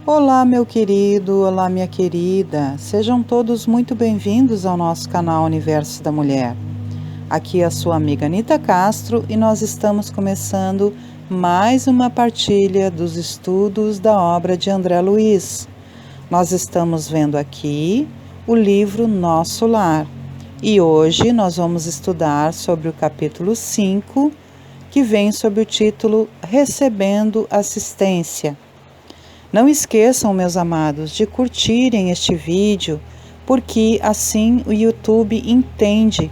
Olá, meu querido, olá, minha querida. Sejam todos muito bem-vindos ao nosso canal Universo da Mulher. Aqui é a sua amiga Anita Castro e nós estamos começando mais uma partilha dos estudos da obra de André Luiz. Nós estamos vendo aqui o livro Nosso Lar e hoje nós vamos estudar sobre o capítulo 5, que vem sob o título Recebendo Assistência. Não esqueçam, meus amados, de curtirem este vídeo, porque assim o YouTube entende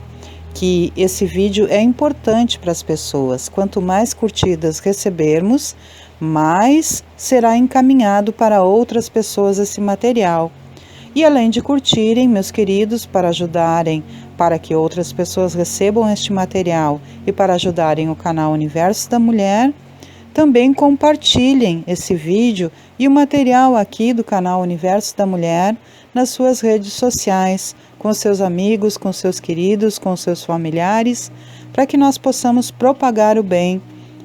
que esse vídeo é importante para as pessoas. Quanto mais curtidas recebermos, mais será encaminhado para outras pessoas esse material. E além de curtirem, meus queridos, para ajudarem para que outras pessoas recebam este material e para ajudarem o canal Universo da Mulher, também compartilhem esse vídeo e o material aqui do canal Universo da Mulher nas suas redes sociais, com seus amigos, com seus queridos, com seus familiares, para que nós possamos propagar o bem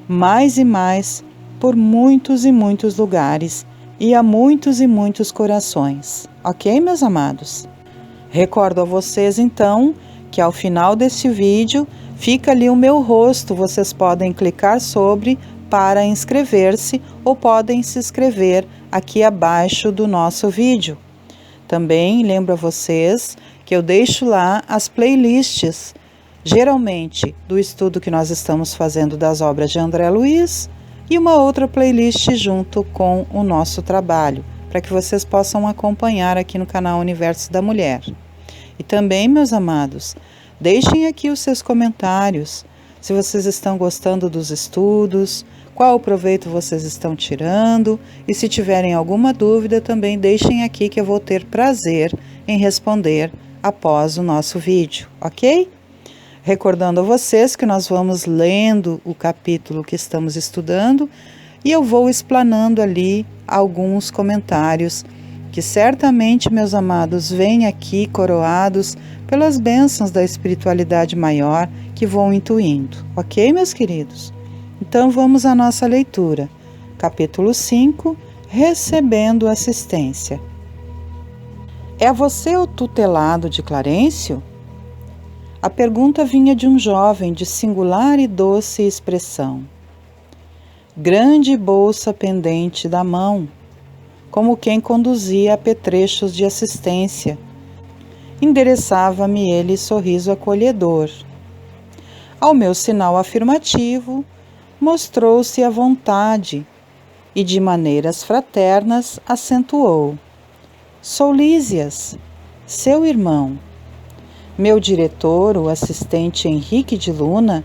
mais e mais por muitos e muitos lugares e a muitos e muitos corações. Ok, meus amados? Recordo a vocês, então, que ao final deste vídeo fica ali o meu rosto, vocês podem clicar sobre para inscrever-se ou podem se inscrever aqui abaixo do nosso vídeo. Também lembro a vocês que eu deixo lá as playlists, geralmente do estudo que nós estamos fazendo das obras de André Luiz e uma outra playlist junto com o nosso trabalho, para que vocês possam acompanhar aqui no canal Universo da Mulher. E também, meus amados, deixem aqui os seus comentários, se vocês estão gostando dos estudos, qual o proveito vocês estão tirando, e se tiverem alguma dúvida também deixem aqui que eu vou ter prazer em responder após o nosso vídeo, ok? Recordando a vocês que nós vamos lendo o capítulo que estamos estudando e eu vou explanando ali alguns comentários que certamente, meus amados, vêm aqui coroados pelas bênçãos da espiritualidade maior que vão intuindo, ok, meus queridos? Então vamos à nossa leitura. Capítulo 5, Recebendo Assistência. É você o tutelado de Clarencio? A pergunta vinha de um jovem de singular e doce expressão. Grande bolsa pendente da mão, como quem conduzia apetrechos de assistência. Endereçava-me ele sorriso acolhedor. Ao meu sinal afirmativo, mostrou-se à vontade e de maneiras fraternas acentuou. Sou Lísias, seu irmão. Meu diretor, o assistente Henrique de Luna,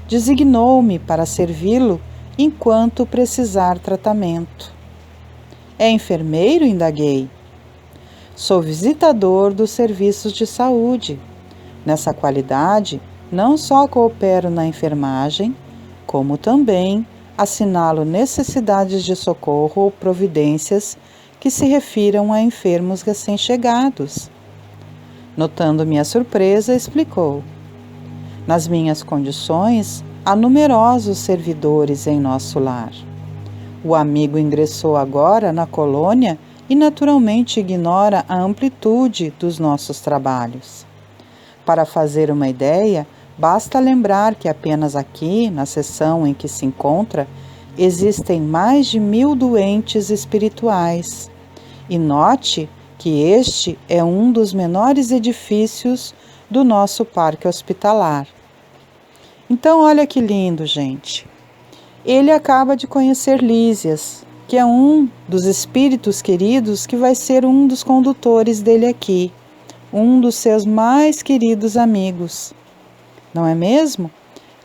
designou-me para servi-lo enquanto precisar tratamento. É enfermeiro? Indaguei. Sou visitador dos serviços de saúde. Nessa qualidade, não só coopero na enfermagem, como também assinalo necessidades de socorro ou providências que se refiram a enfermos recém-chegados. Notando minha surpresa, explicou. Nas minhas condições, há numerosos servidores em nosso lar. O amigo ingressou agora na colônia e naturalmente ignora a amplitude dos nossos trabalhos. Para fazer uma ideia, basta lembrar que apenas aqui, na seção em que se encontra, existem mais de 1000 doentes espirituais. E note que este é um dos menores edifícios do nosso parque hospitalar. Então, olha que lindo, gente. Ele acaba de conhecer Lísias, que é um dos espíritos queridos que vai ser um dos condutores dele aqui, um dos seus mais queridos amigos. Não é mesmo?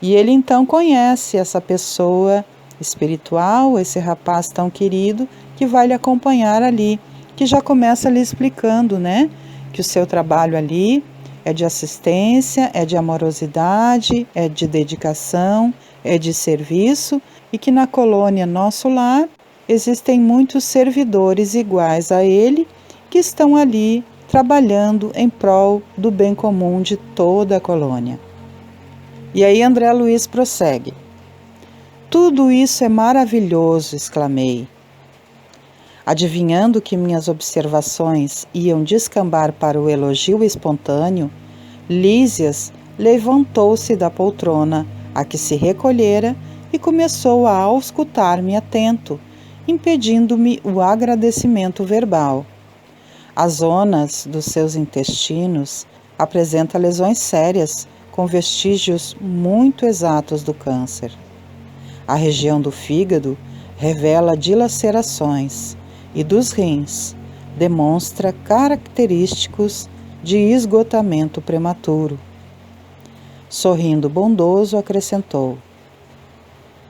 E ele então conhece essa pessoa espiritual, esse rapaz tão querido que vai lhe acompanhar ali, que já começa lhe explicando, né? Que o seu trabalho ali é de assistência, é de amorosidade, é de dedicação, é de serviço e que na colônia Nosso Lar existem muitos servidores iguais a ele que estão ali trabalhando em prol do bem comum de toda a colônia. E aí André Luiz prossegue. Tudo isso é maravilhoso, exclamei. Adivinhando que minhas observações iam descambar para o elogio espontâneo, Lísias levantou-se da poltrona a que se recolhera e começou a auscultar-me atento, impedindo-me o agradecimento verbal. As zonas dos seus intestinos apresentam lesões sérias, com vestígios muito exatos do câncer. A região do fígado revela dilacerações e dos rins demonstra característicos de esgotamento prematuro. Sorrindo bondoso, acrescentou: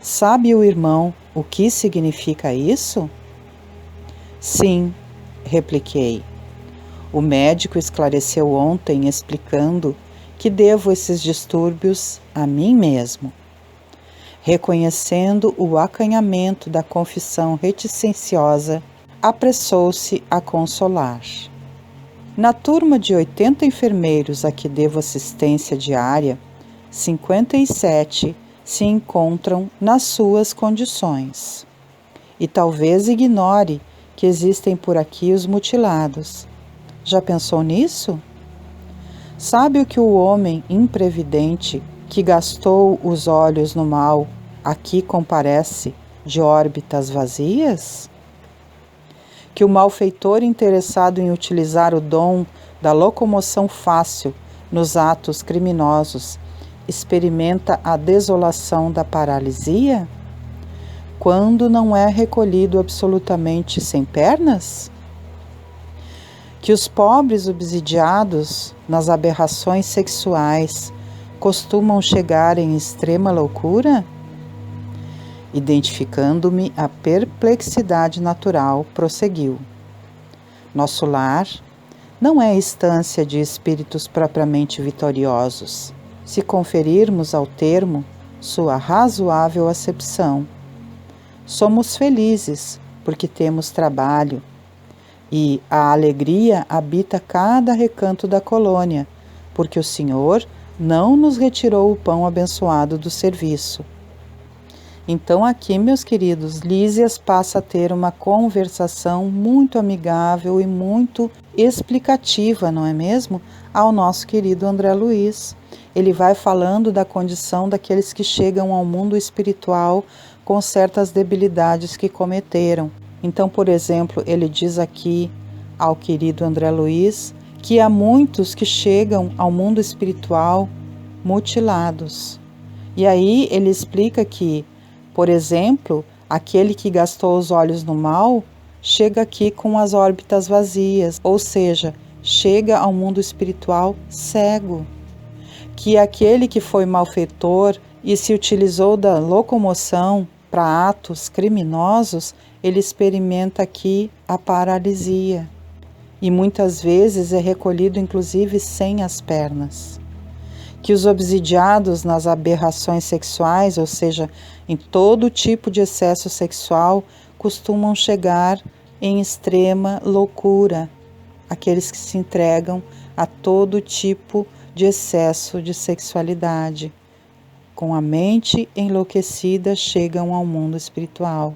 Sabe o irmão o que significa isso? Sim, repliquei. O médico esclareceu ontem explicando que devo esses distúrbios a mim mesmo. Reconhecendo o acanhamento da confissão reticenciosa, apressou-se a consolar. Na turma de 80 enfermeiros a que devo assistência diária, 57 se encontram nas suas condições. E talvez ignore que existem por aqui os mutilados. Já pensou nisso? Sabe o que o homem imprevidente que gastou os olhos no mal aqui comparece de órbitas vazias? Que o malfeitor interessado em utilizar o dom da locomoção fácil nos atos criminosos experimenta a desolação da paralisia? Quando não é recolhido absolutamente sem pernas? Que os pobres obsidiados nas aberrações sexuais costumam chegar em extrema loucura? Identificando-me a perplexidade natural, prosseguiu. Nosso lar não é estância de espíritos propriamente vitoriosos, se conferirmos ao termo sua razoável acepção. Somos felizes porque temos trabalho, e a alegria habita cada recanto da colônia, porque o Senhor não nos retirou o pão abençoado do serviço. Então aqui, meus queridos, Lísias passa a ter uma conversação muito amigável e muito explicativa, não é mesmo? Ao nosso querido André Luiz. Ele vai falando da condição daqueles que chegam ao mundo espiritual com certas debilidades que cometeram. Então, por exemplo, ele diz aqui ao querido André Luiz que há muitos que chegam ao mundo espiritual mutilados. E aí ele explica que, por exemplo, aquele que gastou os olhos no mal chega aqui com as órbitas vazias, ou seja, chega ao mundo espiritual cego. Que aquele que foi malfeitor e se utilizou da locomoção para atos criminosos, ele experimenta aqui a paralisia. E muitas vezes é recolhido inclusive sem as pernas. Que os obsidiados nas aberrações sexuais, ou seja, em todo tipo de excesso sexual, costumam chegar em extrema loucura, aqueles que se entregam a todo tipo de excesso de sexualidade. Com a mente enlouquecida, chegam ao mundo espiritual.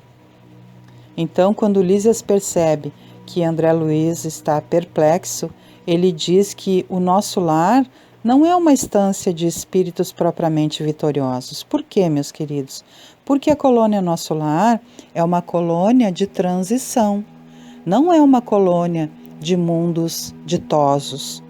Então, quando Lísias percebe que André Luiz está perplexo, ele diz que o nosso lar não é uma estância de espíritos propriamente vitoriosos. Por quê, meus queridos? Porque a colônia Nosso Lar é uma colônia de transição. Não é uma colônia de mundos ditosos.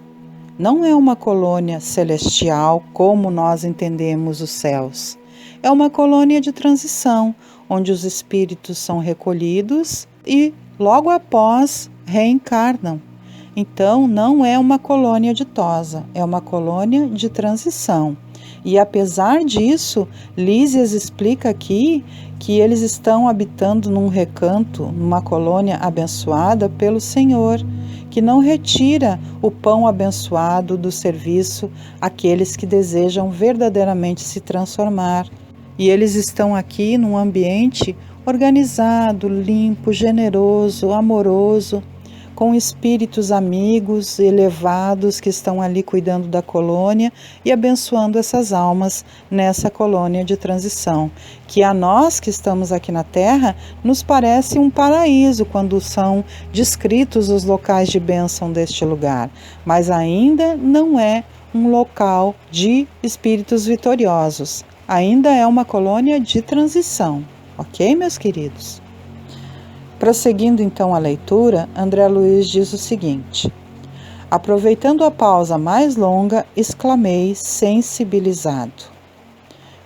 Não é uma colônia celestial como nós entendemos os céus. É uma colônia de transição, onde os espíritos são recolhidos e logo após reencarnam. Então, não é uma colônia ditosa, é uma colônia de transição. E apesar disso, Lísias explica aqui que eles estão habitando num recanto, numa colônia abençoada pelo Senhor, que não retira o pão abençoado do serviço àqueles que desejam verdadeiramente se transformar. E eles estão aqui num ambiente organizado, limpo, generoso, amoroso, com espíritos amigos, elevados, que estão ali cuidando da colônia e abençoando essas almas nessa colônia de transição, que a nós que estamos aqui na Terra, nos parece um paraíso quando são descritos os locais de bênção deste lugar, mas ainda não é um local de espíritos vitoriosos, ainda é uma colônia de transição, ok, meus queridos? Prosseguindo então a leitura, André Luiz diz o seguinte: aproveitando a pausa mais longa, exclamei sensibilizado: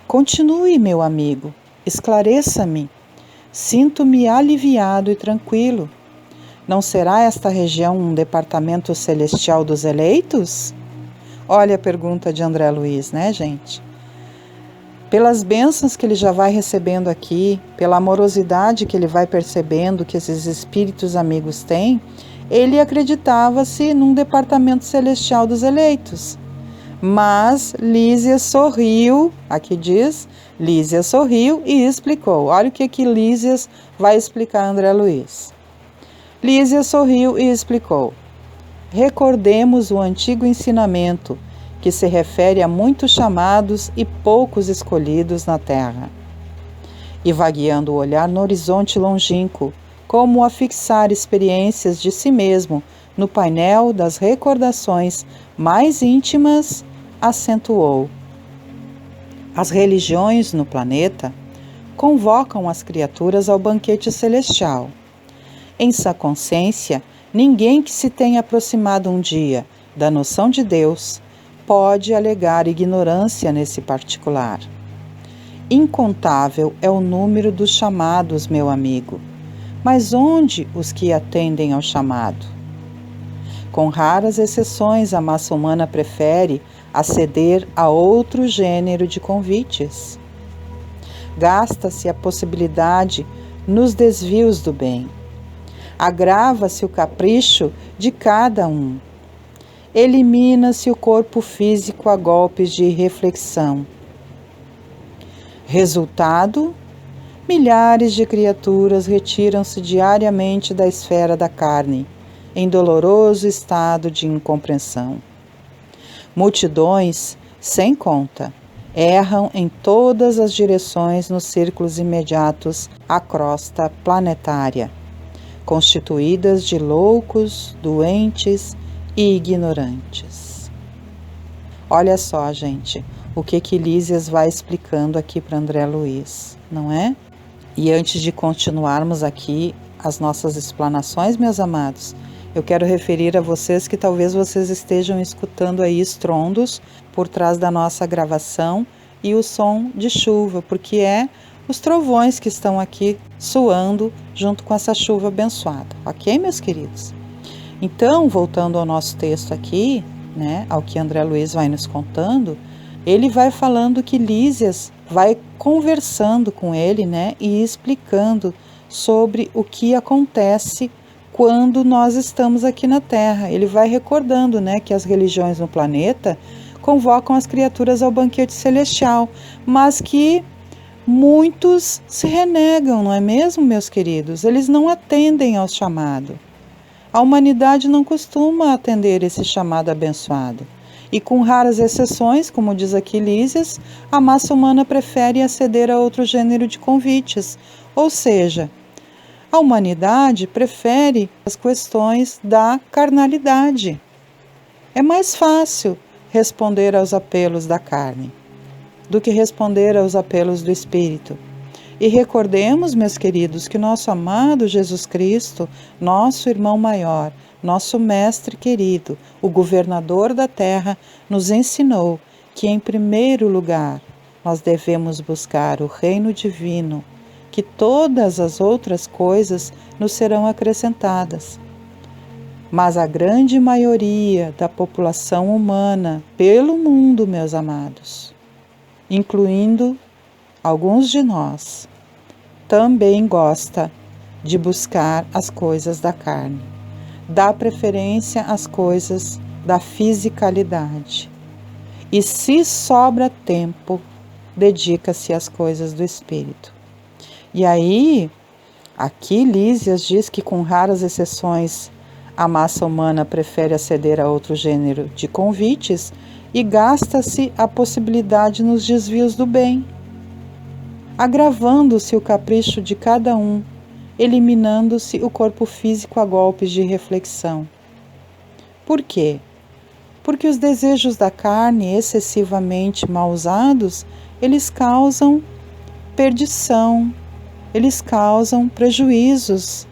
continue, meu amigo, esclareça-me. Sinto-me aliviado e tranquilo. Não será esta região um departamento celestial dos eleitos? Olha a pergunta de André Luiz, né, gente? Pelas bênçãos que ele já vai recebendo aqui, pela amorosidade que ele vai percebendo que esses espíritos amigos têm, ele acreditava-se num departamento celestial dos eleitos. Mas Lísia sorriu, aqui diz, Lísia sorriu e explicou. Olha o que Lísia vai explicar a André Luiz. Lísia sorriu e explicou: recordemos o antigo ensinamento, que se refere a muitos chamados e poucos escolhidos na terra. E vagueando o olhar no horizonte longínquo, como a fixar experiências de si mesmo no painel das recordações mais íntimas, acentuou: as religiões no planeta convocam as criaturas ao banquete celestial. Em sua consciência, ninguém que se tenha aproximado um dia da noção de Deus pode alegar ignorância nesse particular. Incontável é o número dos chamados, meu amigo, mas onde os que atendem ao chamado? Com raras exceções, a massa humana prefere aceder a outro gênero de convites. Gasta-se a possibilidade nos desvios do bem. Agrava-se o capricho de cada um. Elimina-se o corpo físico a golpes de reflexão. Resultado: milhares de criaturas retiram-se diariamente da esfera da carne, em doloroso estado de incompreensão. Multidões, sem conta, erram em todas as direções nos círculos imediatos à crosta planetária, constituídas de loucos, doentes e ignorantes. Olha só, gente, o que Lísias vai explicando aqui para André Luiz, não é? E antes de continuarmos aqui as nossas explanações, meus amados, eu quero referir a vocês que talvez vocês estejam escutando aí estrondos por trás da nossa gravação e o som de chuva, porque é os trovões que estão aqui soando junto com essa chuva abençoada, ok, meus queridos? Então, voltando ao nosso texto aqui, né, ao que André Luiz vai nos contando, ele vai falando que Lísias vai conversando com ele, né, e explicando sobre o que acontece quando nós estamos aqui na Terra. Ele vai recordando, né, que as religiões no planeta convocam as criaturas ao banquete celestial, mas que muitos se renegam, não é mesmo, meus queridos? Eles não atendem ao chamado. A humanidade não costuma atender esse chamado abençoado. E com raras exceções, como diz aqui Lísias, a massa humana prefere aceder a outro gênero de convites. Ou seja, a humanidade prefere as questões da carnalidade. É mais fácil responder aos apelos da carne do que responder aos apelos do Espírito. E recordemos, meus queridos, que nosso amado Jesus Cristo, nosso irmão maior, nosso mestre querido, o governador da terra, nos ensinou que, em primeiro lugar, nós devemos buscar o reino divino, que todas as outras coisas nos serão acrescentadas. Mas a grande maioria da população humana pelo mundo, meus amados, incluindo alguns de nós, também gosta de buscar as coisas da carne, dá preferência às coisas da fisicalidade. E se sobra tempo, dedica-se às coisas do espírito. E aí, aqui Lísias diz que com raras exceções A massa humana prefere aceder a outro gênero de convites e gasta-se a possibilidade nos desvios do bem, agravando-se o capricho de cada um, eliminando-se o corpo físico a golpes de reflexão. Por quê? Porque os desejos da carne excessivamente mal usados, eles causam perdição, eles causam prejuízos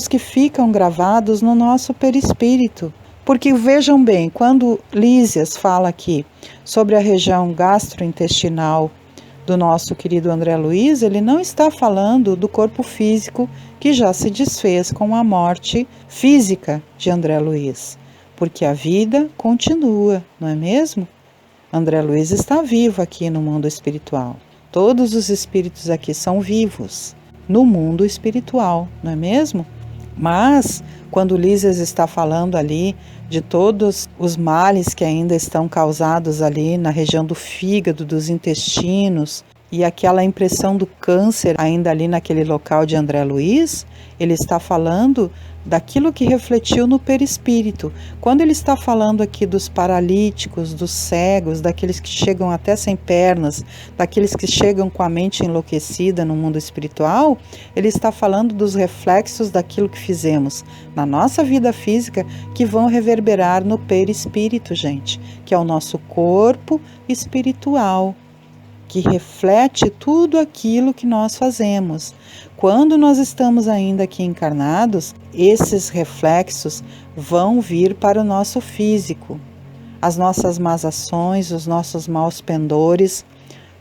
que ficam gravados no nosso perispírito. Porque vejam bem, quando Lísias fala aqui sobre a região gastrointestinal do nosso querido André Luiz, ele não está falando do corpo físico que já se desfez com a morte física de André Luiz, porque a vida continua, não é mesmo? André Luiz está vivo aqui no mundo espiritual. Todos os espíritos aqui são vivos no mundo espiritual, não é mesmo? Mas, quando Lísias está falando ali de todos os males que ainda estão causados ali na região do fígado, dos intestinos, e aquela impressão do câncer ainda ali naquele local de André Luiz, ele está falando daquilo que refletiu no perispírito. Quando ele está falando aqui dos paralíticos, dos cegos, daqueles que chegam até sem pernas, daqueles que chegam com a mente enlouquecida no mundo espiritual, ele está falando dos reflexos daquilo que fizemos na nossa vida física que vão reverberar no perispírito, gente, que é o nosso corpo espiritual, que reflete tudo aquilo que nós fazemos. Quando nós estamos ainda aqui encarnados, esses reflexos vão vir para o nosso físico. As nossas más ações, os nossos maus pendores,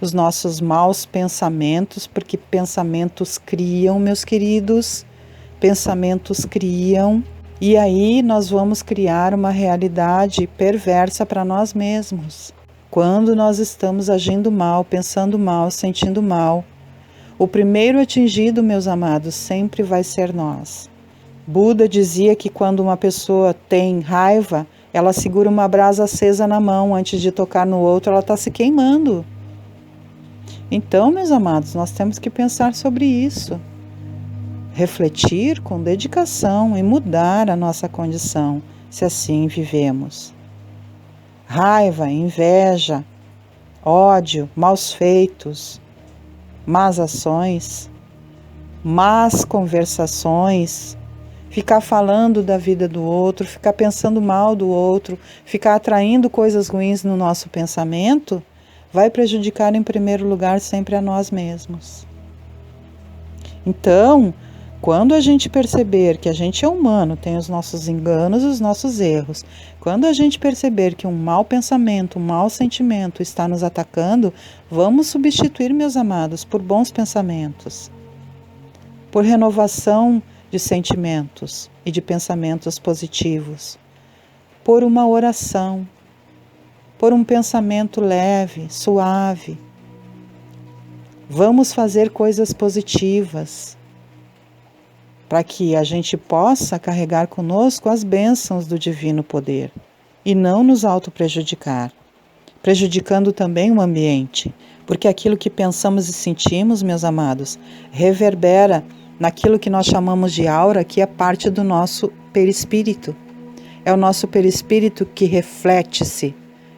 os nossos maus pensamentos, porque pensamentos criam, meus queridos, pensamentos criam, e aí nós vamos criar uma realidade perversa para nós mesmos. Quando nós estamos agindo mal, pensando mal, sentindo mal, o primeiro atingido, meus amados, sempre vai ser nós. Buda dizia que quando uma pessoa tem raiva, ela segura uma brasa acesa na mão, antes de tocar no outro, ela está se queimando. Então, meus amados, nós temos que pensar sobre isso. Refletir com dedicação e mudar a nossa condição, se assim vivemos. Raiva, inveja, ódio, maus feitos, más ações, más conversações, ficar falando da vida do outro, ficar pensando mal do outro, ficar atraindo coisas ruins no nosso pensamento, vai prejudicar em primeiro lugar sempre a nós mesmos. Então, quando a gente perceber que a gente é humano, tem os nossos enganos e os nossos erros, quando a gente perceber que um mau pensamento, um mau sentimento está nos atacando, vamos substituir, meus amados, por bons pensamentos, por renovação de sentimentos e de pensamentos positivos, por uma oração, por um pensamento leve, suave. Vamos fazer coisas positivas, para que a gente possa carregar conosco as bênçãos do divino poder e não nos auto-prejudicar, prejudicando também o ambiente, porque aquilo que pensamos e sentimos, meus amados, reverbera naquilo que nós chamamos de aura, que é parte do nosso perispírito. É o nosso perispírito que reflete-se,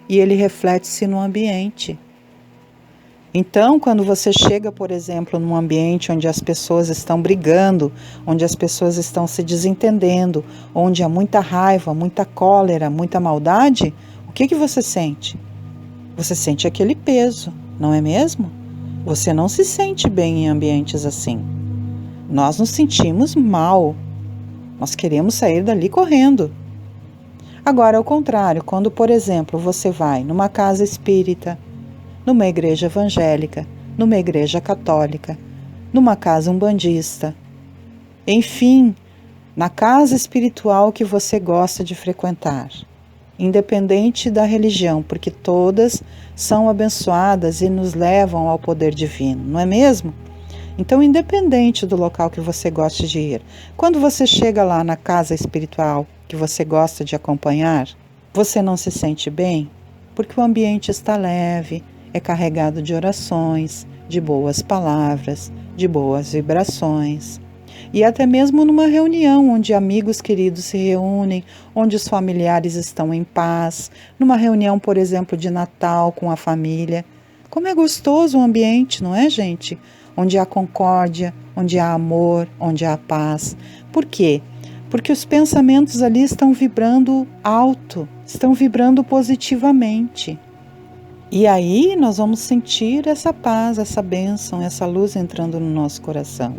e ele reflete-se no ambiente. Então, quando você chega, por exemplo, num ambiente onde as pessoas estão brigando, onde as pessoas estão se desentendendo, onde há muita raiva, muita cólera, muita maldade, o que você sente? Você sente aquele peso, não é mesmo? Você não se sente bem em ambientes assim. Nós nos sentimos mal. Nós queremos sair dali correndo. Agora, ao contrário, quando, por exemplo, você vai numa casa espírita, numa igreja evangélica, numa igreja católica, numa casa umbandista, enfim, na casa espiritual que você gosta de frequentar, independente da religião, porque todas são abençoadas e nos levam ao poder divino, não é mesmo? Então, independente do local que você goste de ir, quando você chega lá na casa espiritual que você gosta de acompanhar, você não se sente bem? Porque o ambiente está leve, é carregado de orações, de boas palavras, de boas vibrações. E até mesmo numa reunião onde amigos queridos se reúnem, onde os familiares estão em paz, numa reunião, por exemplo, de Natal com a família. Como é gostoso o ambiente, não é, gente? Onde há concórdia, onde há amor, onde há paz. Por quê? Porque os pensamentos ali estão vibrando alto, estão vibrando positivamente. E aí nós vamos sentir essa paz, essa bênção, essa luz entrando no nosso coração.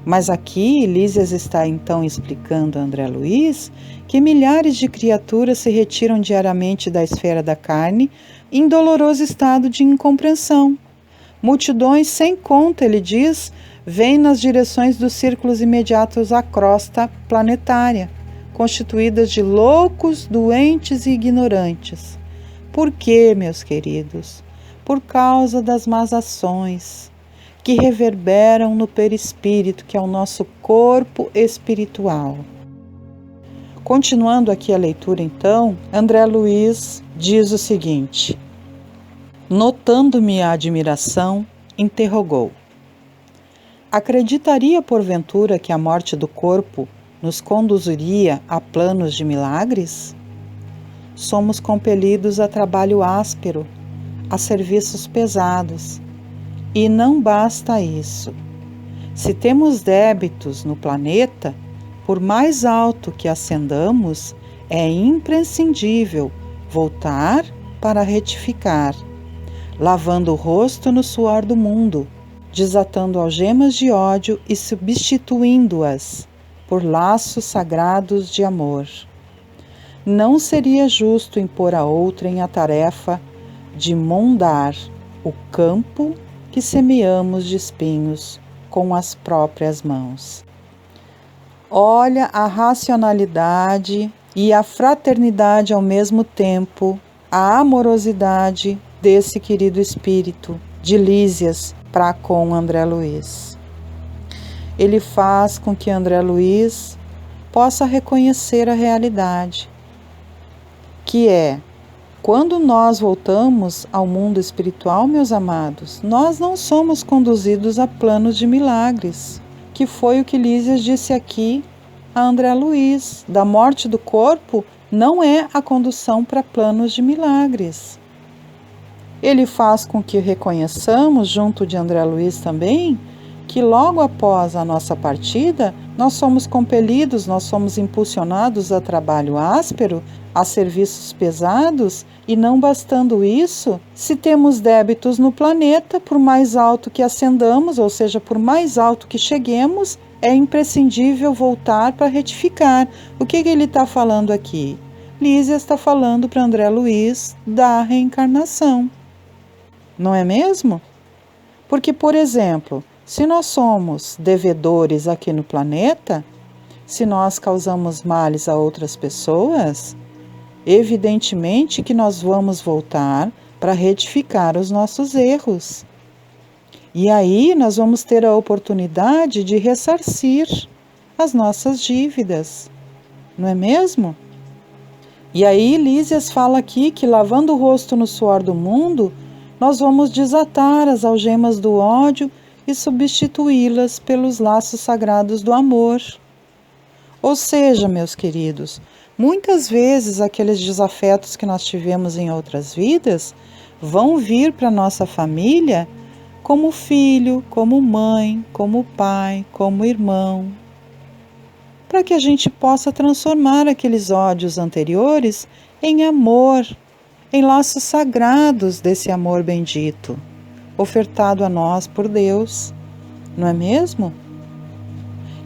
Mas aqui Lísias está então explicando a André Luiz que milhares de criaturas se retiram diariamente da esfera da carne em doloroso estado de incompreensão. Multidões sem conta, ele diz, vêm nas direções dos círculos imediatos à crosta planetária, constituídas de loucos, doentes e ignorantes. Por quê, meus queridos? Por causa das más ações que reverberam no perispírito, que é o nosso corpo espiritual. Continuando aqui a leitura, então, André Luiz diz o seguinte: notando-me a admiração, interrogou: acreditaria porventura que a morte do corpo nos conduziria a planos de milagres? Somos compelidos a trabalho áspero, a serviços pesados. E não basta isso. Se temos débitos no planeta, por mais alto que ascendamos, é imprescindível voltar para retificar, lavando o rosto no suor do mundo, desatando algemas de ódio e substituindo-as por laços sagrados de amor. Não seria justo impor a outrem a tarefa de mondar o campo que semeamos de espinhos com as próprias mãos. Olha a racionalidade e a fraternidade ao mesmo tempo, a amorosidade desse querido espírito de Lísias para com André Luiz. Ele faz com que André Luiz possa reconhecer a realidade, que é: quando nós voltamos ao mundo espiritual, meus amados, nós não somos conduzidos a planos de milagres, que foi o que Lísias disse aqui a André Luiz. Da morte do corpo não é a condução para planos de milagres. Ele faz com que reconheçamos, junto de André Luiz também, que logo após a nossa partida, nós somos compelidos, nós somos impulsionados a trabalho áspero, a serviços pesados, e não bastando isso, se temos débitos no planeta, por mais alto que ascendamos, ou seja, por mais alto que cheguemos, é imprescindível voltar para retificar. O que ele está falando aqui? Lísias está falando para André Luiz da reencarnação. Não é mesmo? Porque, por exemplo, se nós somos devedores aqui no planeta, se nós causamos males a outras pessoas, evidentemente que nós vamos voltar para retificar os nossos erros. E aí nós vamos ter a oportunidade de ressarcir as nossas dívidas, não é mesmo? E aí Lísias fala aqui que, lavando o rosto no suor do mundo, nós vamos desatar as algemas do ódio e substituí-las pelos laços sagrados do amor. Ou seja, meus queridos, muitas vezes aqueles desafetos que nós tivemos em outras vidas vão vir para nossa família como filho, como mãe, como pai, como irmão, para que a gente possa transformar aqueles ódios anteriores em amor, em laços sagrados desse amor bendito, ofertado a nós por Deus, não é mesmo?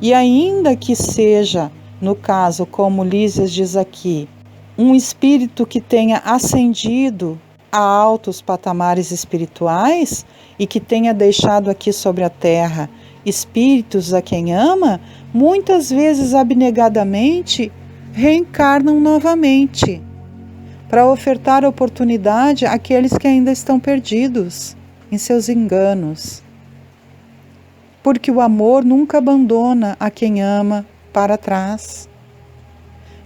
E ainda que seja, no caso, como Lísias diz aqui, um espírito que tenha ascendido a altos patamares espirituais e que tenha deixado aqui sobre a terra espíritos a quem ama, muitas vezes abnegadamente reencarnam novamente para ofertar oportunidade àqueles que ainda estão perdidos em seus enganos. Porque o amor nunca abandona a quem ama para trás.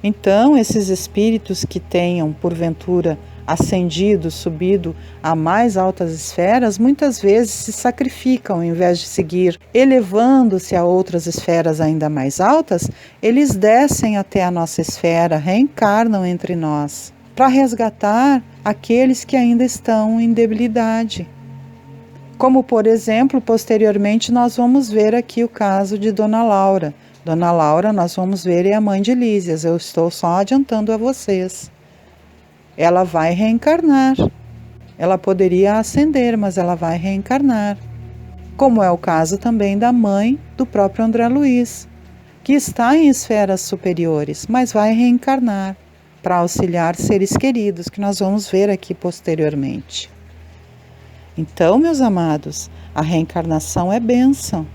Então, esses espíritos que tenham, porventura, ascendido, subido a mais altas esferas, muitas vezes se sacrificam, ao invés de seguir elevando-se a outras esferas ainda mais altas, eles descem até a nossa esfera, reencarnam entre nós, para resgatar aqueles que ainda estão em debilidade. Como, por exemplo, posteriormente nós vamos ver aqui o caso de Dona Laura. Dona Laura, nós vamos ver, é a mãe de Lísias, eu estou só adiantando a vocês. Ela vai reencarnar. Ela poderia ascender, mas ela vai reencarnar. Como é o caso também da mãe do próprio André Luiz, que está em esferas superiores, mas vai reencarnar para auxiliar seres queridos, que nós vamos ver aqui posteriormente. Então, meus amados, a reencarnação é bênção,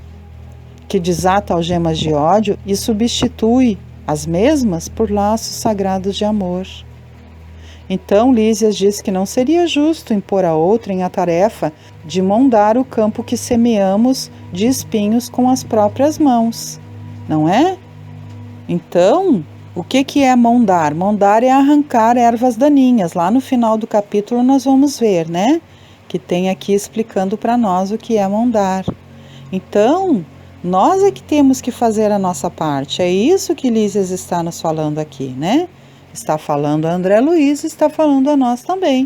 que desata algemas de ódio e substitui as mesmas por laços sagrados de amor. Então Lísias diz que não seria justo impor a outrem a tarefa de mondar o campo que semeamos de espinhos com as próprias mãos, não é? Então, o que é mondar? Mondar é arrancar ervas daninhas. Lá no final do capítulo nós vamos ver, né? Que tem aqui explicando para nós o que é mondar. Então, nós é que temos que fazer a nossa parte. É isso que Lísias está nos falando aqui, né? Está falando a André Luiz, está falando a nós também,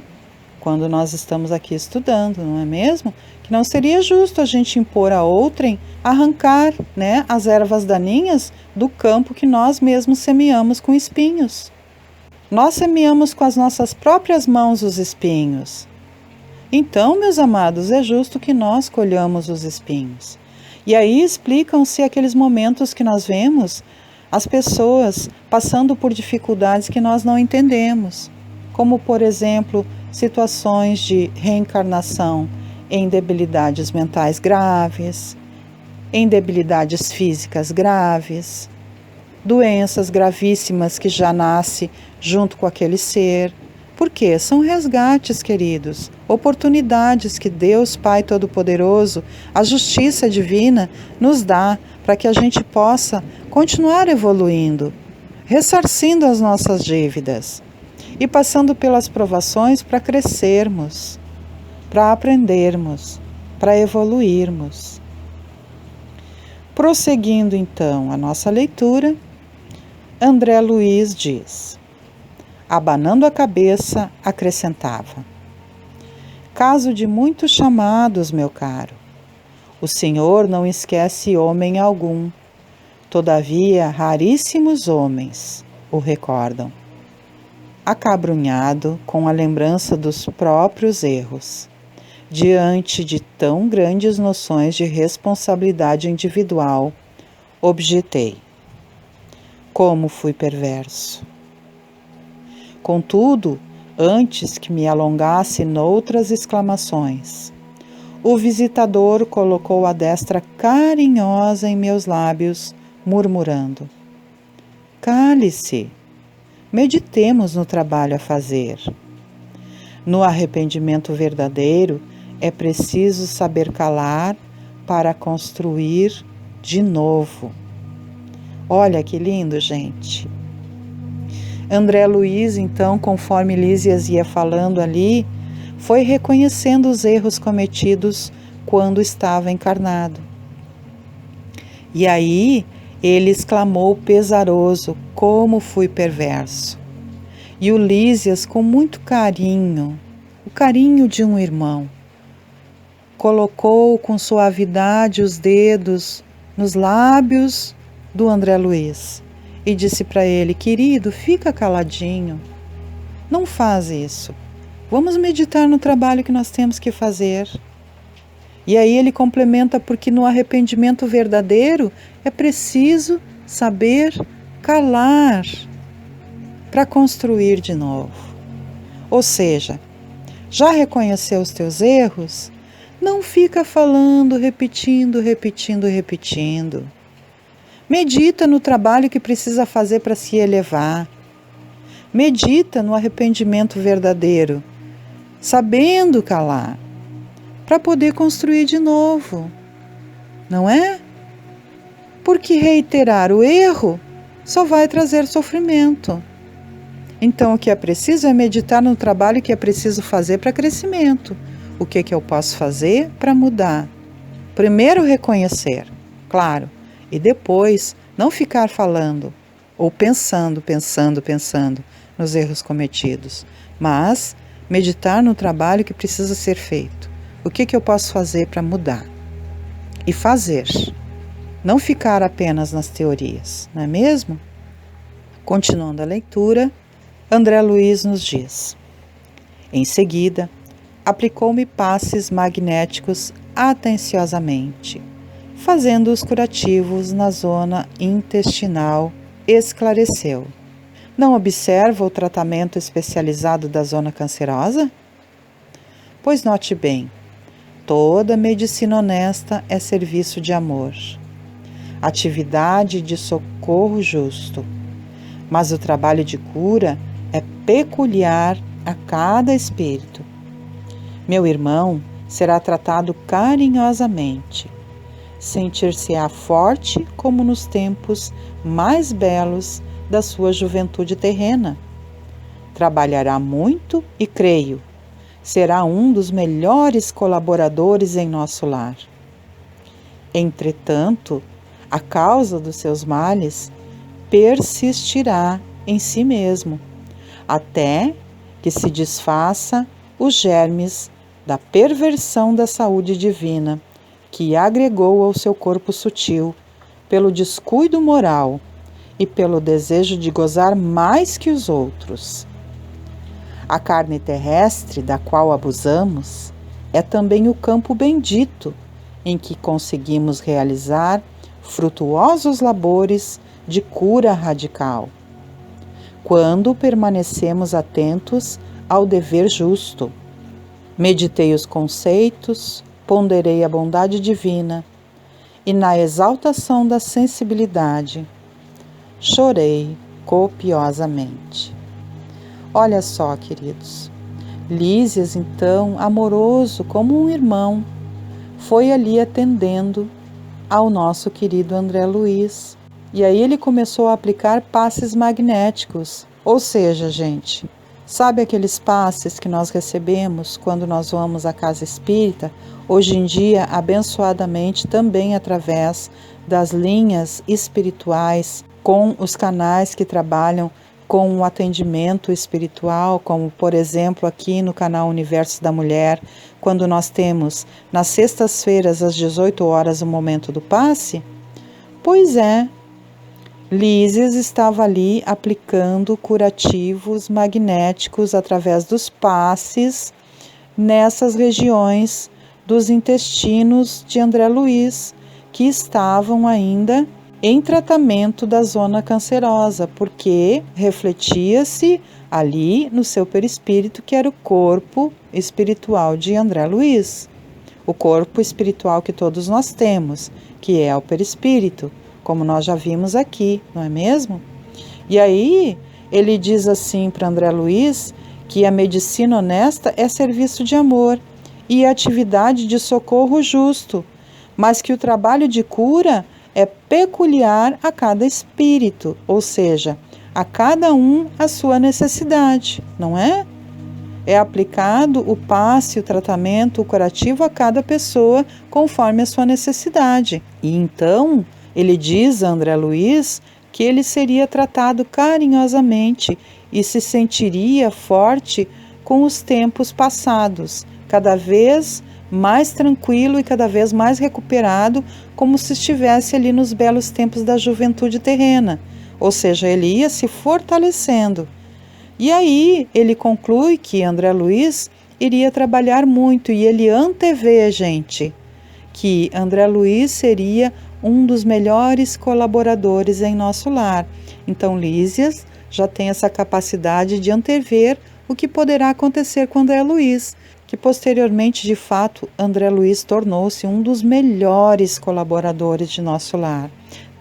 quando nós estamos aqui estudando, não é mesmo? Que não seria justo a gente impor a outrem arrancar, né, as ervas daninhas do campo que nós mesmos semeamos com espinhos. Nós semeamos com as nossas próprias mãos os espinhos. Então, meus amados, é justo que nós colhamos os espinhos. E aí explicam-se aqueles momentos que nós vemos as pessoas passando por dificuldades que nós não entendemos, como, por exemplo, situações de reencarnação em debilidades mentais graves, em debilidades físicas graves, doenças gravíssimas que já nasce junto com aquele ser. Por quê? São resgates, queridos, oportunidades que Deus Pai Todo-Poderoso, a justiça divina, nos dá para que a gente possa continuar evoluindo, ressarcindo as nossas dívidas e passando pelas provações para crescermos, para aprendermos, para evoluirmos. Prosseguindo então a nossa leitura, André Luiz diz, abanando a cabeça, acrescentava: caso de muitos chamados, meu caro, o Senhor não esquece homem algum. Todavia, raríssimos homens o recordam, acabrunhado com a lembrança dos próprios erros, diante de tão grandes noções de responsabilidade individual, objetei: como fui perverso! Contudo, antes que me alongasse noutras exclamações, o visitador colocou a destra carinhosa em meus lábios, murmurando: cale-se, meditemos no trabalho a fazer. No arrependimento verdadeiro, é preciso saber calar para construir de novo. Olha que lindo, gente. André Luiz, então, conforme Lísias ia falando ali, foi reconhecendo os erros cometidos quando estava encarnado. E aí ele exclamou pesaroso: como fui perverso! E o Lísias, com muito carinho, o carinho de um irmão, colocou com suavidade os dedos nos lábios do André Luiz e disse para ele: querido, fica caladinho, não faz isso, vamos meditar no trabalho que nós temos que fazer. E aí ele complementa: porque no arrependimento verdadeiro é preciso saber calar para construir de novo. Ou seja, já reconheceu os teus erros? Não fica falando, repetindo. Medita no trabalho que precisa fazer para se elevar. Medita no arrependimento verdadeiro, sabendo calar, para poder construir de novo, não é? Porque reiterar o erro só vai trazer sofrimento. Então, o que é preciso é meditar no trabalho que é preciso fazer para crescimento. O que eu posso fazer para mudar? Primeiro reconhecer, claro, e depois não ficar falando ou pensando nos erros cometidos, mas meditar no trabalho que precisa ser feito. O que eu posso fazer para mudar? E fazer, não ficar apenas nas teorias, não é mesmo? Continuando a leitura, André Luiz nos diz: em seguida, aplicou-me passes magnéticos atenciosamente, fazendo os curativos na zona intestinal, esclareceu. Não observa o tratamento especializado da zona cancerosa? Pois note bem, toda medicina honesta é serviço de amor, atividade de socorro justo, mas o trabalho de cura é peculiar a cada espírito. Meu irmão será tratado carinhosamente, sentir-se-á forte como nos tempos mais belos da sua juventude terrena. Trabalhará muito e, creio, será um dos melhores colaboradores em nosso lar. Entretanto, a causa dos seus males persistirá em si mesmo, até que se desfaça os germes da perversão da saúde divina que agregou ao seu corpo sutil pelo descuido moral e pelo desejo de gozar mais que os outros. A carne terrestre da qual abusamos é também o campo bendito em que conseguimos realizar frutuosos labores de cura radical, quando permanecemos atentos ao dever justo. Meditei os conceitos, ponderei a bondade divina e, na exaltação da sensibilidade, chorei copiosamente. Olha só, queridos, Lísias, então, amoroso como um irmão, foi ali atendendo ao nosso querido André Luiz. E aí ele começou a aplicar passes magnéticos, ou seja, gente, sabe aqueles passes que nós recebemos quando nós vamos à casa espírita? Hoje em dia, abençoadamente, também através das linhas espirituais, com os canais que trabalham com o atendimento espiritual, como, por exemplo, aqui no canal Universo da Mulher, quando nós temos nas sextas-feiras, às 18 horas, o momento do passe. Pois é, Lísias estava ali aplicando curativos magnéticos através dos passes nessas regiões dos intestinos de André Luiz, que estavam ainda em tratamento da zona cancerosa, porque refletia-se ali no seu perispírito, que era o corpo espiritual de André Luiz, o corpo espiritual que todos nós temos, que é o perispírito, como nós já vimos aqui, não é mesmo? E aí ele diz assim para André Luiz que a medicina honesta é serviço de amor e atividade de socorro justo, mas que o trabalho de cura é peculiar a cada espírito, ou seja, a cada um a sua necessidade, não é? É aplicado o passe, o tratamento, o curativo a cada pessoa conforme a sua necessidade. E então, ele diz a André Luiz que ele seria tratado carinhosamente e se sentiria forte com os tempos passados, cada vez mais tranquilo e cada vez mais recuperado, como se estivesse ali nos belos tempos da juventude terrena, ou seja, ele ia se fortalecendo. E aí ele conclui que André Luiz iria trabalhar muito e ele antevê, gente, que André Luiz seria um dos melhores colaboradores em nosso lar. Então Lísias já tem essa capacidade de antever o que poderá acontecer com André Luiz, que posteriormente, de fato, André Luiz tornou-se um dos melhores colaboradores de nosso lar.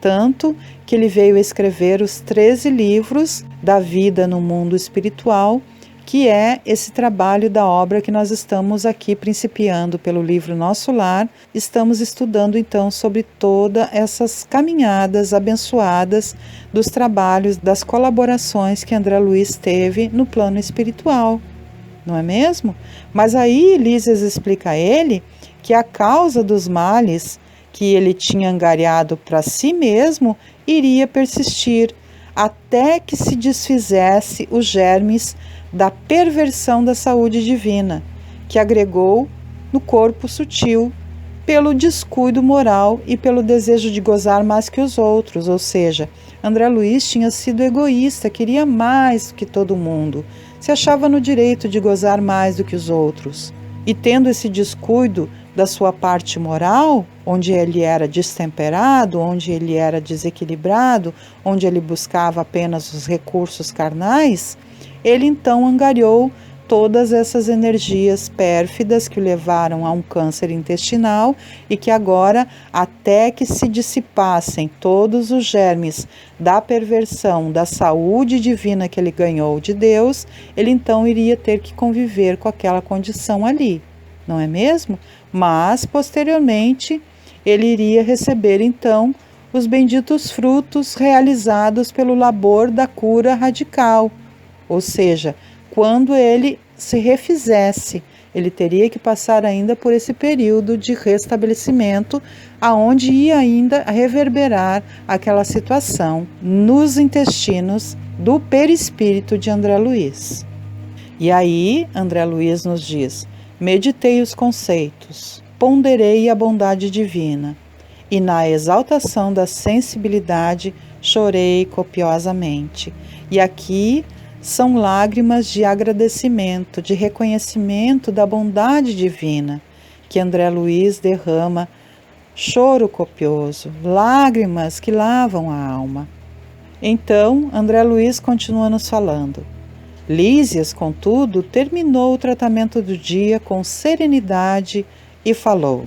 Tanto que ele veio escrever os 13 livros da vida no mundo espiritual, que é esse trabalho da obra que nós estamos aqui principiando pelo livro Nosso Lar. Estamos estudando então sobre todas essas caminhadas abençoadas dos trabalhos, das colaborações que André Luiz teve no plano espiritual, não é mesmo? Mas aí Lísias explica a ele que a causa dos males que ele tinha angariado para si mesmo iria persistir até que se desfizesse os germes da perversão da saúde divina, que agregou no corpo sutil pelo descuido moral e pelo desejo de gozar mais que os outros, ou seja, André Luiz tinha sido egoísta, queria mais que todo mundo, se achava no direito de gozar mais do que os outros. E tendo esse descuido da sua parte moral, onde ele era destemperado, onde ele era desequilibrado, onde ele buscava apenas os recursos carnais, ele então angariou todas essas energias pérfidas que o levaram a um câncer intestinal e que agora, até que se dissipassem todos os germes da perversão da saúde divina que ele ganhou de Deus, ele então iria ter que conviver com aquela condição ali, não é mesmo? Mas, posteriormente, ele iria receber então os benditos frutos realizados pelo labor da cura radical, ou seja, quando ele se refizesse, ele teria que passar ainda por esse período de restabelecimento, aonde ia ainda reverberar aquela situação nos intestinos do perispírito de André Luiz. E aí, André Luiz nos diz: meditei os conceitos, ponderei a bondade divina, e na exaltação da sensibilidade chorei copiosamente. E aqui são lágrimas de agradecimento, de reconhecimento da bondade divina, que André Luiz derrama, choro copioso, lágrimas que lavam a alma. Então, André Luiz continua nos falando. Lísias, contudo, terminou o tratamento do dia com serenidade e falou.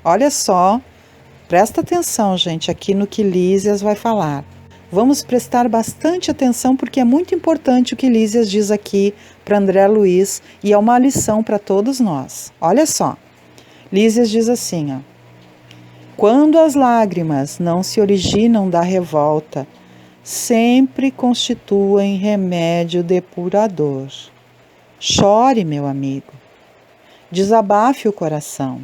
Olha só, presta atenção, gente, aqui no que Lísias vai falar. Vamos prestar bastante atenção porque é muito importante o que Lísias diz aqui para André Luiz e é uma lição para todos nós. Olha só, Lísias diz assim, ó, quando as lágrimas não se originam da revolta, sempre constituem remédio depurador. Chore, meu amigo, desabafe o coração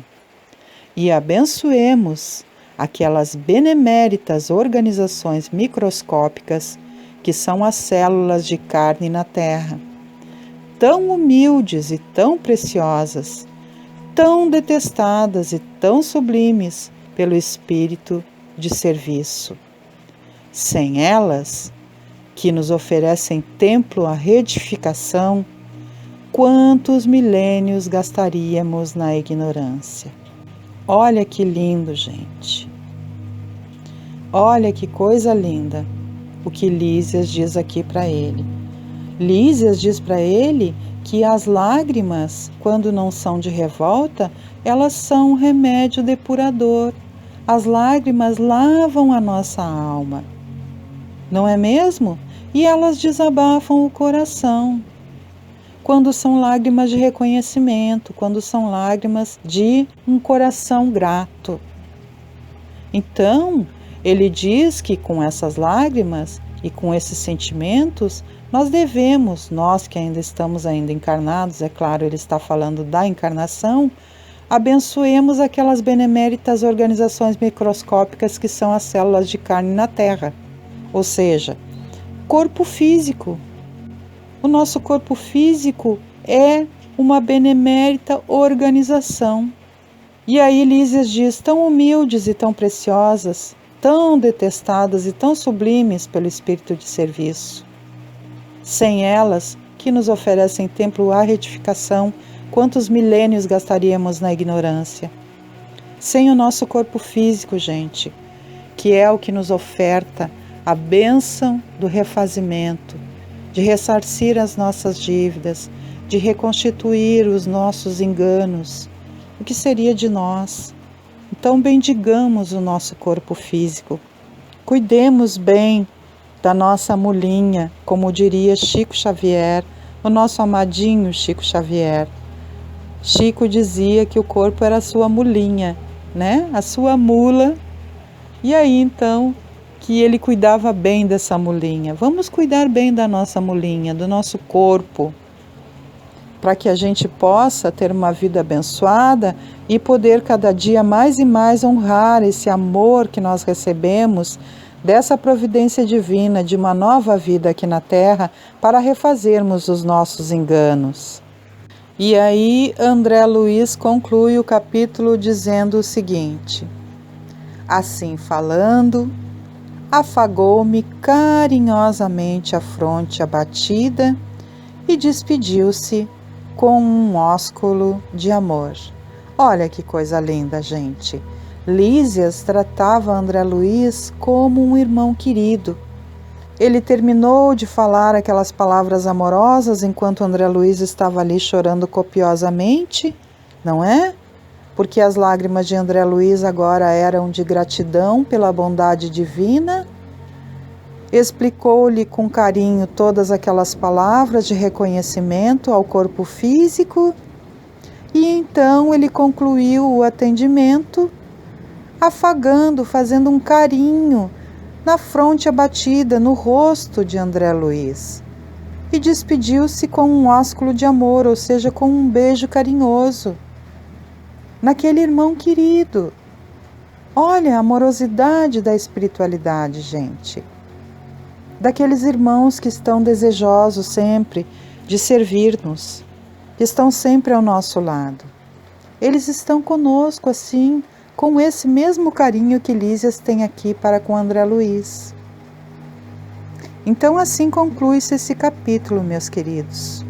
e abençoemos aquelas beneméritas organizações microscópicas que são as células de carne na Terra, tão humildes e tão preciosas, tão detestadas e tão sublimes pelo espírito de serviço. Sem elas, que nos oferecem templo à reedificação, quantos milênios gastaríamos na ignorância? Olha que lindo, gente. Olha que coisa linda o que Lísias diz aqui para ele. Lísias diz para ele que as lágrimas, quando não são de revolta, elas são um remédio depurador. As lágrimas lavam a nossa alma, não é mesmo? E elas desabafam o coração. Quando são lágrimas de reconhecimento, quando são lágrimas de um coração grato. Então, ele diz que com essas lágrimas e com esses sentimentos, nós devemos, nós que ainda estamos encarnados, é claro, ele está falando da encarnação, abençoemos aquelas beneméritas organizações microscópicas que são as células de carne na Terra, ou seja, corpo físico. O nosso corpo físico é uma benemérita organização. E aí Lísias diz, tão humildes e tão preciosas, tão detestadas e tão sublimes pelo espírito de serviço. Sem elas, que nos oferecem templo à retificação, quantos milênios gastaríamos na ignorância? Sem o nosso corpo físico, gente, que é o que nos oferta a bênção do refazimento, de ressarcir as nossas dívidas, de reconstituir os nossos enganos, o que seria de nós? Então bendigamos o nosso corpo físico, cuidemos bem da nossa mulinha, como diria Chico Xavier o nosso amadinho Chico Xavier. Chico dizia que o corpo era a sua mulinha, né? A sua mula. E aí então que ele cuidava bem dessa mulinha. Vamos cuidar bem da nossa mulinha, do nosso corpo, para que a gente possa ter uma vida abençoada e poder cada dia mais e mais honrar esse amor que nós recebemos dessa providência divina de uma nova vida aqui na Terra para refazermos os nossos enganos. E aí André Luiz conclui o capítulo dizendo o seguinte: assim falando, afagou-me carinhosamente a fronte abatida e despediu-se com um ósculo de amor. Olha que coisa linda, gente! Lísias tratava André Luiz como um irmão querido. Ele terminou de falar aquelas palavras amorosas enquanto André Luiz estava ali chorando copiosamente, não é? Porque as lágrimas de André Luiz agora eram de gratidão pela bondade divina. Explicou-lhe com carinho todas aquelas palavras de reconhecimento ao corpo físico e então ele concluiu o atendimento afagando, fazendo um carinho na fronte abatida, no rosto de André Luiz, e despediu-se com um ósculo de amor, ou seja, com um beijo carinhoso naquele irmão querido. Olha a amorosidade da espiritualidade, gente. Daqueles irmãos que estão desejosos sempre de servir-nos, que estão sempre ao nosso lado. Eles estão conosco assim, com esse mesmo carinho que Lísias tem aqui para com André Luiz. Então assim conclui-se esse capítulo, meus queridos.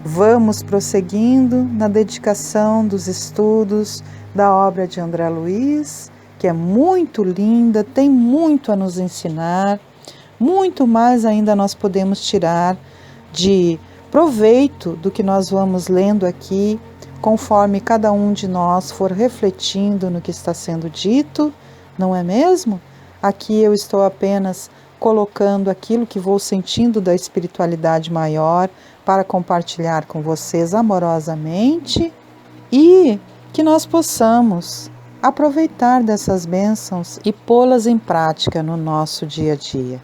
Vamos prosseguindo na dedicação dos estudos da obra de André Luiz, que é muito linda, tem muito a nos ensinar, muito mais ainda nós podemos tirar de proveito do que nós vamos lendo aqui, conforme cada um de nós for refletindo no que está sendo dito, não é mesmo? Aqui eu estou apenas colocando aquilo que vou sentindo da espiritualidade maior para compartilhar com vocês amorosamente e que nós possamos aproveitar dessas bênçãos e pô-las em prática no nosso dia a dia.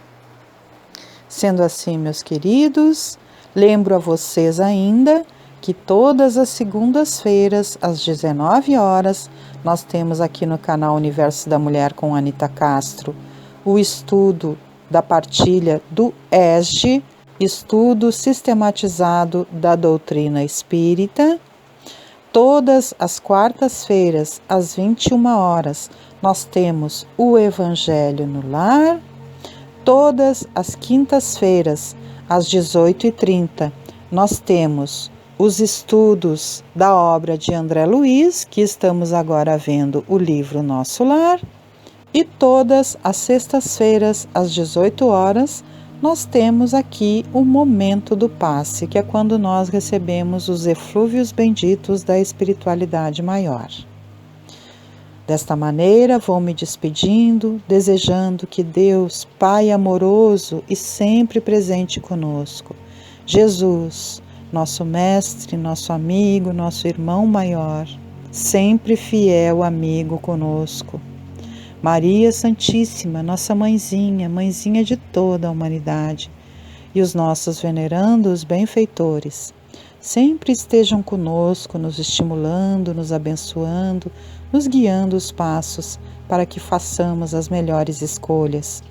Sendo assim, meus queridos, lembro a vocês ainda que todas as segundas-feiras, às 19 horas, nós temos aqui no canal Universo da Mulher com Anita Castro o estudo da partilha do ESG, Estudo Sistematizado da Doutrina Espírita. Todas as quartas-feiras, às 21 horas, nós temos o Evangelho no Lar. Todas as quintas-feiras, às 18h30, nós temos os estudos da obra de André Luiz, que estamos agora vendo o livro Nosso Lar. E todas as sextas-feiras, às 18 horas, nós temos aqui o Momento do Passe, que é quando nós recebemos os eflúvios benditos da espiritualidade maior. Desta maneira, vou me despedindo, desejando que Deus, Pai amoroso e sempre presente conosco, Jesus, nosso mestre, nosso amigo, nosso irmão maior, sempre fiel amigo conosco, Maria Santíssima, nossa mãezinha, mãezinha de toda a humanidade, e os nossos venerandos benfeitores, sempre estejam conosco, nos estimulando, nos abençoando, nos guiando os passos para que façamos as melhores escolhas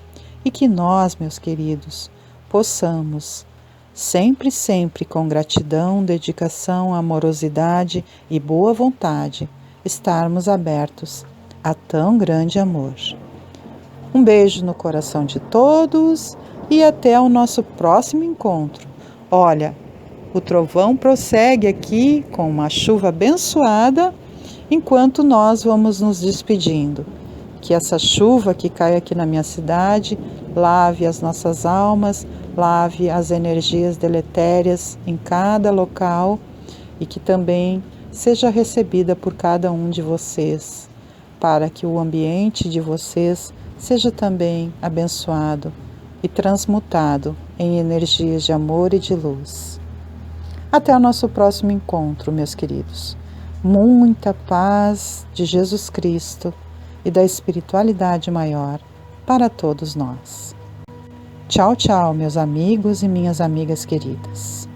e que nós, meus queridos, possamos, sempre, sempre com gratidão, dedicação, amorosidade e boa vontade, estarmos abertos a tão grande amor. Um beijo no coração de todos e até o nosso próximo encontro. Olha, o trovão prossegue aqui com uma chuva abençoada enquanto nós vamos nos despedindo. Que essa chuva que cai aqui na minha cidade lave as nossas almas, lave as energias deletérias em cada local e que também seja recebida por cada um de vocês, para que o ambiente de vocês seja também abençoado e transmutado em energias de amor e de luz. Até o nosso próximo encontro, meus queridos. Muita paz de Jesus Cristo e da espiritualidade maior para todos nós. Tchau, tchau, meus amigos e minhas amigas queridas.